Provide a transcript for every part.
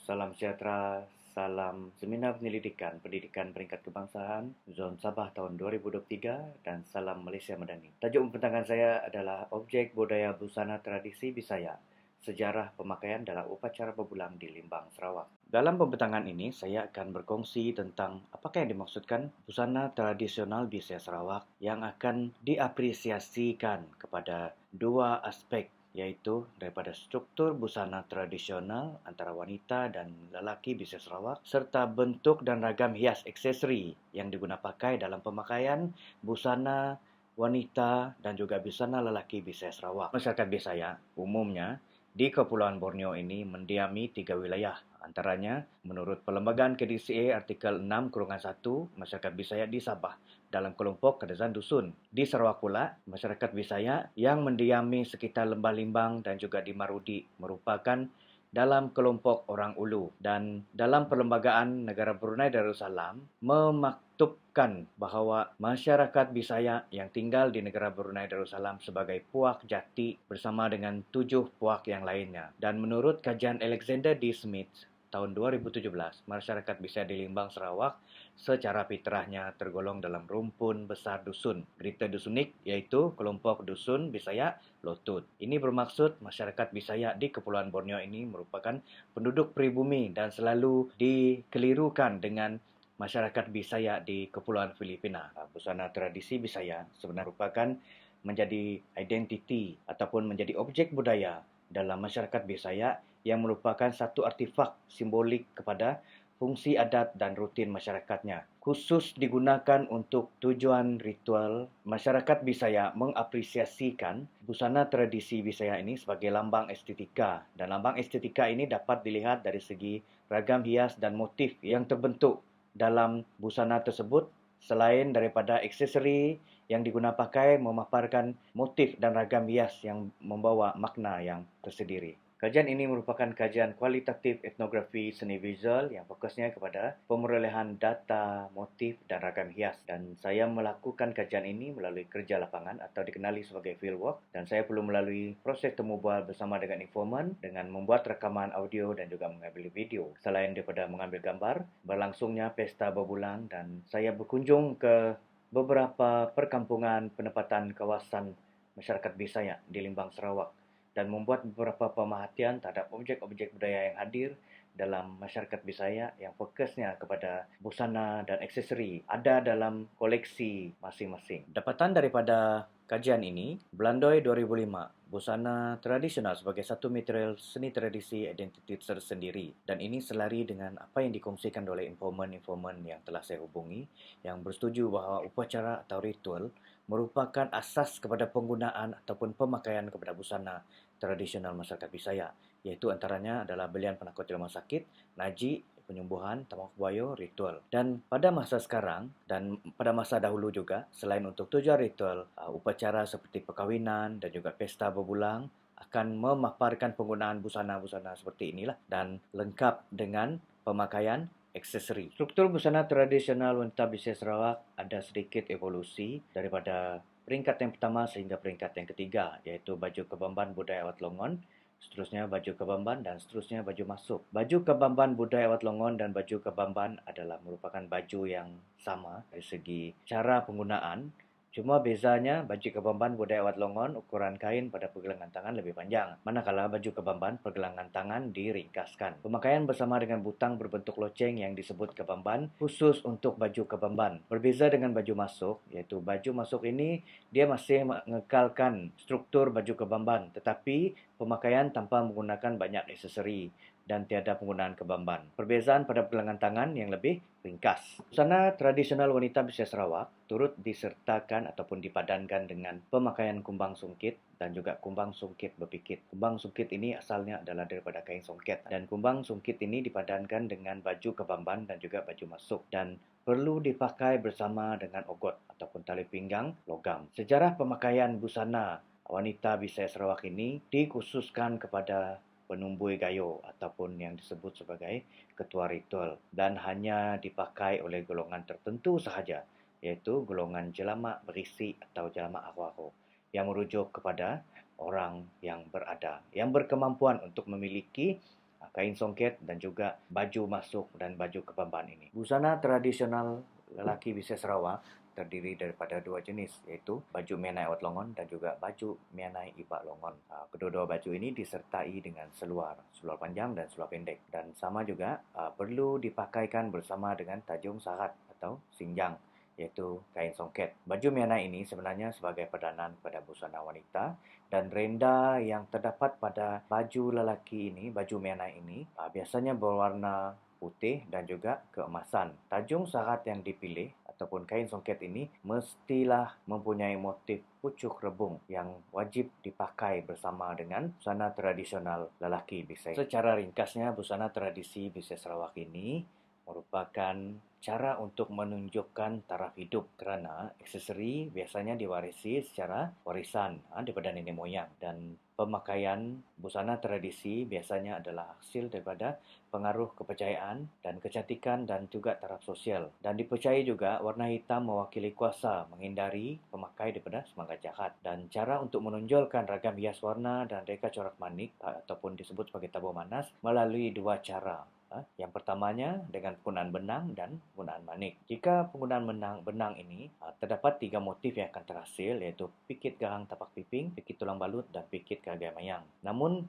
salam sejahtera, salam Seminar Penyelidikan Pendidikan Peringkat Kebangsaan Zon Sabah tahun 2023 dan salam Malaysia Madani. Tajuk pembentangan saya adalah Objek Budaya Busana Tradisi Bisaya, Sejarah Pemakaian dalam Upacara Berbulan di Limbang, Sarawak. Dalam pembentangan ini, saya akan berkongsi tentang apakah yang dimaksudkan busana tradisional Bisaya Sarawak yang akan diapresiasikan kepada dua aspek, yaitu daripada struktur busana tradisional antara wanita dan lelaki Bisaya Sarawak serta bentuk dan ragam hias aksesori yang digunakan pakai dalam pemakaian busana wanita dan juga busana lelaki Bisaya Sarawak. Masyarakat Bisaya umumnya di Kepulauan Borneo ini mendiami 3 wilayah. Antaranya, menurut Perlembagaan KDCA artikel 6/1, masyarakat Bisaya di Sabah dalam kelompok Kadazan Dusun. Di Sarawak pula, masyarakat Bisaya yang mendiami sekitar Lembah Limbang dan juga di Marudi merupakan dalam kelompok Orang Ulu. Dan dalam Perlembagaan Negara Brunei Darussalam memaktubkan bahawa masyarakat Bisaya yang tinggal di negara Brunei Darussalam sebagai puak jati bersama dengan 7 puak yang lainnya. Dan menurut kajian Alexander D. Smith tahun 2017, masyarakat Bisaya di Limbang, Sarawak secara fitrahnya tergolong dalam rumpun besar dusun, Greater Dusunik, iaitu kelompok dusun Bisaya Lotut. Ini bermaksud masyarakat Bisaya di Kepulauan Borneo ini merupakan penduduk pribumi dan selalu dikelirukan dengan masyarakat Bisaya di Kepulauan Filipina. Busana tradisi Bisaya sebenarnya merupakan menjadi identiti ataupun menjadi objek budaya dalam masyarakat Bisaya yang merupakan satu artifak simbolik kepada fungsi adat dan rutin masyarakatnya. Khusus digunakan untuk tujuan ritual, masyarakat Bisaya mengapresiasikan busana tradisi Bisaya ini sebagai lambang estetika. Dan lambang estetika ini dapat dilihat dari segi ragam hias dan motif yang terbentuk dalam busana tersebut, selain daripada aksesori yang digunakan pakai memaparkan motif dan ragam hias yang membawa makna yang tersendiri. Kajian ini merupakan kajian kualitatif etnografi seni visual yang fokusnya kepada pemerolehan data, motif dan ragam hias. Dan saya melakukan kajian ini melalui kerja lapangan atau dikenali sebagai fieldwork, dan saya perlu melalui proses temu bual bersama dengan informan dengan membuat rakaman audio dan juga mengambil video. Selain daripada mengambil gambar, berlangsungnya pesta berbulan dan saya berkunjung ke beberapa perkampungan penempatan kawasan masyarakat Bisaya di Limbang, Sarawak dan membuat beberapa pemerhatian terhadap objek-objek budaya yang hadir dalam masyarakat Bisaya yang fokusnya kepada busana dan aksesori ada dalam koleksi masing-masing. Dapatan daripada kajian ini, Belandoi 2005, busana tradisional sebagai satu material seni tradisi identiti tersendiri. Dan ini selari dengan apa yang dikongsikan oleh informan-informan yang telah saya hubungi yang bersetuju bahawa upacara atau ritual merupakan asas kepada penggunaan ataupun pemakaian kepada busana tradisional masyarakat Bisaya, iaitu antaranya adalah belian penakut di rumah sakit, naji, penyembuhan, tamak buaya, ritual. Dan pada masa sekarang dan pada masa dahulu juga, selain untuk tujuan ritual, upacara seperti perkahwinan dan juga pesta berbulan akan memaparkan penggunaan busana-busana seperti inilah dan lengkap dengan pemakaian aksesori. Struktur busana tradisional wanita Bisaya Sarawak ada sedikit evolusi daripada peringkat yang pertama sehingga peringkat yang ketiga, iaitu baju kebamban budaya Wat Longon, seterusnya baju kebamban dan seterusnya baju masuk. Baju kebamban budaya Wat Longon dan baju kebamban adalah merupakan baju yang sama dari segi cara penggunaan. Cuma bezanya baju kebamban budaya Wat Longon ukuran kain pada pergelangan tangan lebih panjang, manakala baju kebamban pergelangan tangan diringkaskan. Pemakaian bersama dengan butang berbentuk loceng yang disebut kebamban khusus untuk baju kebamban. Berbeza dengan baju masuk, iaitu baju masuk ini dia masih mengekalkan struktur baju kebamban, tetapi pemakaian tanpa menggunakan banyak aksesori dan tiada penggunaan kebamban. Perbezaan pada pergelangan tangan yang lebih ringkas. Busana tradisional wanita Bisaya Sarawak turut disertakan ataupun dipadankan dengan pemakaian kumbang sungkit dan juga kumbang sungkit berpikit. Kumbang sungkit ini asalnya adalah daripada kain songket dan kumbang sungkit ini dipadankan dengan baju kebamban dan juga baju masuk dan perlu dipakai bersama dengan ogot ataupun tali pinggang logam. Sejarah pemakaian busana wanita Bisaya Sarawak ini dikhususkan kepada penumbui gayo ataupun yang disebut sebagai ketua ritual dan hanya dipakai oleh golongan tertentu sahaja, iaitu golongan jelama berisi atau jelama ahwaro yang merujuk kepada orang yang berada, yang berkemampuan untuk memiliki kain songket dan juga baju masuk dan baju kebamban ini. Busana tradisional lelaki Bisaya Sarawak terdiri daripada dua jenis, iaitu baju Mianai Awat Longon dan juga baju Mianai Ibak Longon. Kedua-dua baju ini disertai dengan seluar panjang dan seluar pendek, dan sama juga perlu dipakaikan bersama dengan tajung sarat atau sinjang, iaitu kain songket. Baju Mianai ini sebenarnya sebagai padanan pada busana wanita, dan renda yang terdapat pada baju lelaki ini, baju Mianai ini, biasanya berwarna putih dan juga keemasan. Tajung sarat yang dipilih ataupun kain songket ini mestilah mempunyai motif pucuk rebung yang wajib dipakai bersama dengan busana tradisional lelaki Bisaya. Secara ringkasnya, busana tradisi Bisaya Sarawak ini merupakan cara untuk menunjukkan taraf hidup, kerana aksesori biasanya diwarisi secara warisan daripada nenek moyang, dan pemakaian busana tradisi biasanya adalah hasil daripada pengaruh kepercayaan dan kecantikan dan juga taraf sosial, dan dipercayai juga warna hitam mewakili kuasa menghindari pemakai daripada semangat jahat. Dan cara untuk menonjolkan ragam hias warna dan reka corak manik ataupun disebut sebagai tabur manas melalui dua cara. Yang pertamanya dengan penggunaan benang dan penggunaan manik. Jika penggunaan benang ini terdapat 3 motif yang akan terhasil, iaitu pikit garang tapak piping, pikit tulang balut dan pikit karagai mayang. Namun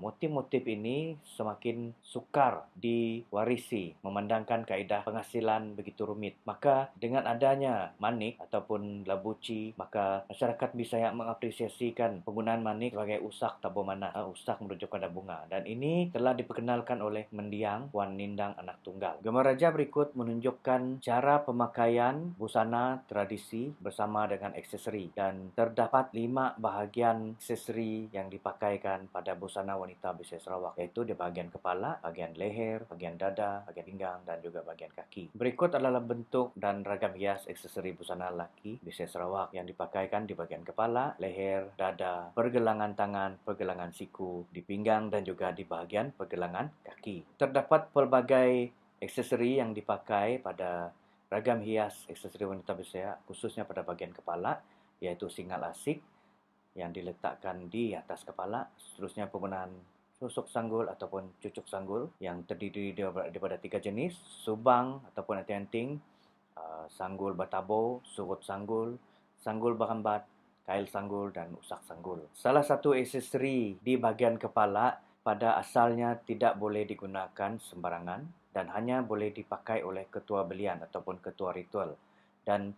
motif-motif ini semakin sukar diwarisi memandangkan kaedah penghasilan begitu rumit. Maka dengan adanya manik ataupun labuci, maka masyarakat Bisaya mengapresiasikan penggunaan manik sebagai usak tabur manas, usak merujuk pada bunga, dan ini telah diperkenalkan oleh mendiang Puan Nindang anak tunggal. Gambar raja berikut menunjukkan cara pemakaian busana tradisi bersama dengan aksesori, dan terdapat 5 bahagian aksesori yang dipakaikan pada busana wanita Bisaya Sarawak, iaitu di bahagian kepala, bahagian leher, bahagian dada, bahagian pinggang dan juga bahagian kaki. Berikut adalah bentuk dan ragam hias aksesori busana lelaki Bisaya Sarawak yang dipakaikan di bahagian kepala, leher, dada, pergelangan tangan, pergelangan siku, di pinggang dan juga di bahagian pergelangan kaki. Terdapat pelbagai aksesori yang dipakai pada ragam hias aksesori wanita Bisaya, khususnya pada bahagian kepala, iaitu singal asik yang diletakkan di atas kepala. Seterusnya penggunaan susuk sanggul ataupun cucuk sanggul yang terdiri daripada 3 jenis, subang ataupun anting-anting, sanggul bertabur, surut sanggul, sanggul berambat, kail sanggul dan usak sanggul. Salah satu aksesori di bahagian kepala pada asalnya tidak boleh digunakan sembarangan dan hanya boleh dipakai oleh ketua belian ataupun ketua ritual. Dan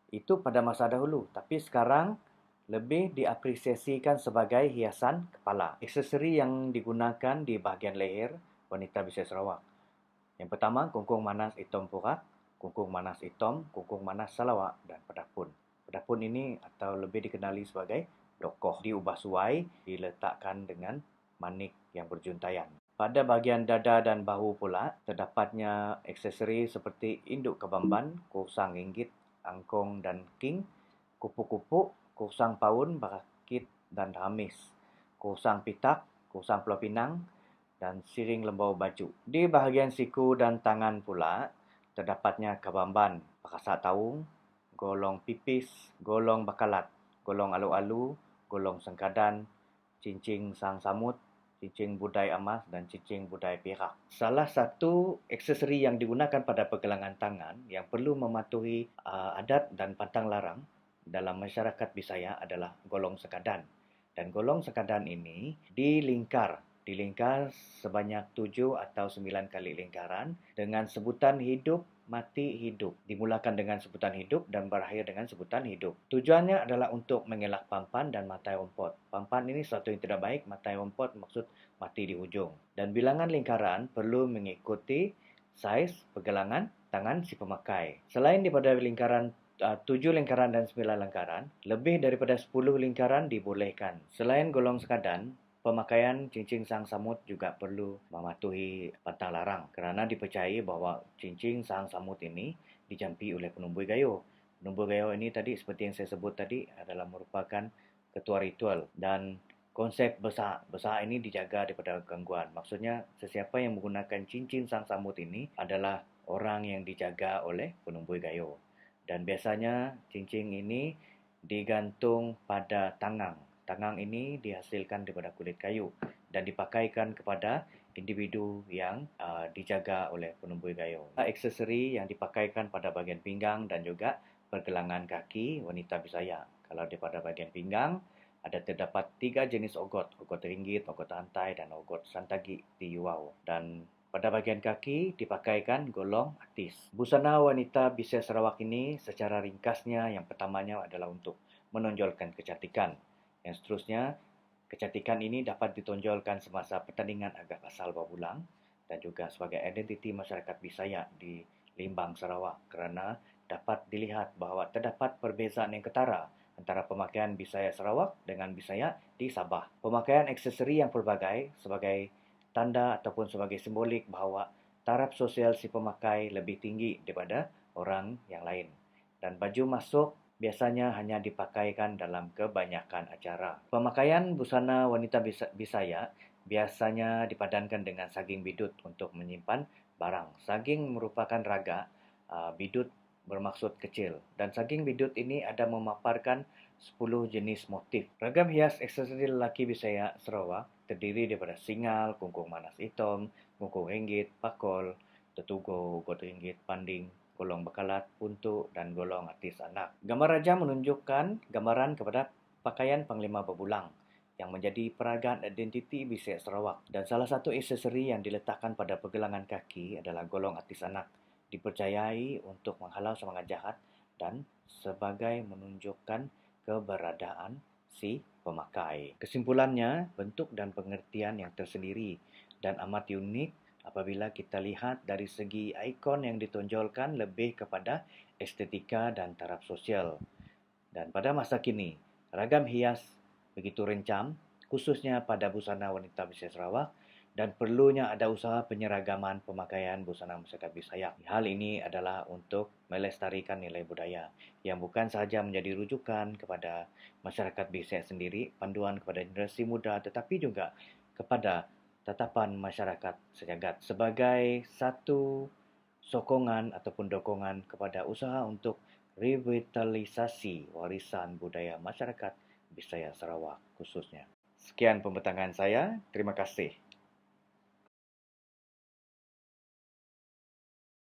itu pada masa dahulu, tapi sekarang lebih diapresiasikan sebagai hiasan kepala. Aksesori yang digunakan di bahagian leher wanita Bisaya Sarawak. Yang pertama, kungkung manas hitam purak, kungkung manas hitam, kungkung manas salawak dan pedapun. Pedapun ini atau lebih dikenali sebagai dokoh, diubah suai, diletakkan dengan manik yang berjuntayan. Pada bahagian dada dan bahu pula, terdapatnya aksesori seperti induk kebamban, kursang ringgit, angkong dan king, kupu-kupu, kursang paun, barakit dan hamis, kursang pitak, kursang Pulau Pinang, dan siring lembau baju. Di bahagian siku dan tangan pula, terdapatnya kabamban, pakasak taung, golong pipis, golong bakalat, golong alu-alu, golong sengkadan, cincing sang samut, cincing budai emas dan cincing budai perak. Salah satu aksesori yang digunakan pada pergelangan tangan yang perlu mematuhi adat dan pantang larang dalam masyarakat Bisaya adalah golong sengkadan. Dan golong sengkadan ini dilingkar sebanyak 7 atau 9 kali lingkaran dengan sebutan hidup, mati, hidup. Dimulakan dengan sebutan hidup dan berakhir dengan sebutan hidup. Tujuannya adalah untuk mengelak pampan dan matai rompot. Pampan ini sesuatu yang tidak baik, matai rompot maksud mati di hujung. Dan bilangan lingkaran perlu mengikuti saiz pergelangan tangan si pemakai. Selain daripada lingkaran 7 lingkaran dan 9 lingkaran, lebih daripada 10 lingkaran dibolehkan. Selain golong sekadan, pemakaian cincin sang samut juga perlu mematuhi pantang larang, kerana dipercayai bahawa cincin sang samut ini dijampi oleh penumbui gayo. Penumbui gayo ini tadi seperti yang saya sebut tadi adalah merupakan ketua ritual, dan konsep besar ini dijaga daripada gangguan. Maksudnya sesiapa yang menggunakan cincin sang samut ini adalah orang yang dijaga oleh penumbui gayo. Dan biasanya cincin ini digantung pada tangang. Tangang ini dihasilkan daripada kulit kayu dan dipakaikan kepada individu yang dijaga oleh penumbui gayung. Aksesori yang dipakaikan pada bahagian pinggang dan juga pergelangan kaki wanita Bisaya. Kalau pada bahagian pinggang, terdapat 3 jenis ogot ringgit, ogot rantai dan ogot santagi di Yuwau. Dan pada bahagian kaki dipakaikan golong atis. Busana wanita Bisaya Sarawak ini secara ringkasnya yang pertamanya adalah untuk menonjolkan kecantikan. Yang seterusnya, kecantikan ini dapat ditonjolkan semasa pertandingan agak asal berbulang dan juga sebagai identiti masyarakat Bisaya di Limbang, Sarawak kerana dapat dilihat bahawa terdapat perbezaan yang ketara antara pemakaian Bisaya Sarawak dengan Bisaya di Sabah. Pemakaian aksesori yang pelbagai sebagai tanda ataupun sebagai simbolik bahawa taraf sosial si pemakai lebih tinggi daripada orang yang lain. Dan baju masuk biasanya hanya dipakaikan dalam kebanyakan acara. Pemakaian busana wanita Bisaya biasanya dipadankan dengan saging bidut untuk menyimpan barang. Saging merupakan raga, bidut bermaksud kecil. Dan saging bidut ini ada memaparkan 10 jenis motif. Ragam hias aksesori lelaki Bisaya Sarawak terdiri daripada singal, kungkung manas hitam, kungkung ringgit, pakol, tetugo, ugot ringgit, panding, golong bekalat, puntuk dan golong atis anak. Gambar raja menunjukkan gambaran kepada pakaian Panglima Berbulang yang menjadi peragaan identiti Bisaya Sarawak. Dan salah satu aksesori yang diletakkan pada pergelangan kaki adalah golong atis anak. Dipercayai untuk menghalau semangat jahat dan sebagai menunjukkan keberadaan si pemakai. Kesimpulannya, bentuk dan pengertian yang tersendiri dan amat unik apabila kita lihat dari segi ikon yang ditonjolkan lebih kepada estetika dan taraf sosial. Dan pada masa kini, ragam hias begitu rencam, khususnya pada busana wanita Bisaya Sarawak, dan perlunya ada usaha penyeragaman pemakaian busana masyarakat Bisaya. Hal ini adalah untuk melestarikan nilai budaya yang bukan sahaja menjadi rujukan kepada masyarakat Bisaya sendiri, panduan kepada generasi muda, tetapi juga kepada tatapan masyarakat sejagat sebagai satu sokongan ataupun dokongan kepada usaha untuk revitalisasi warisan budaya masyarakat Bisaya Sarawak khususnya. Sekian pembentangan saya. Terima kasih.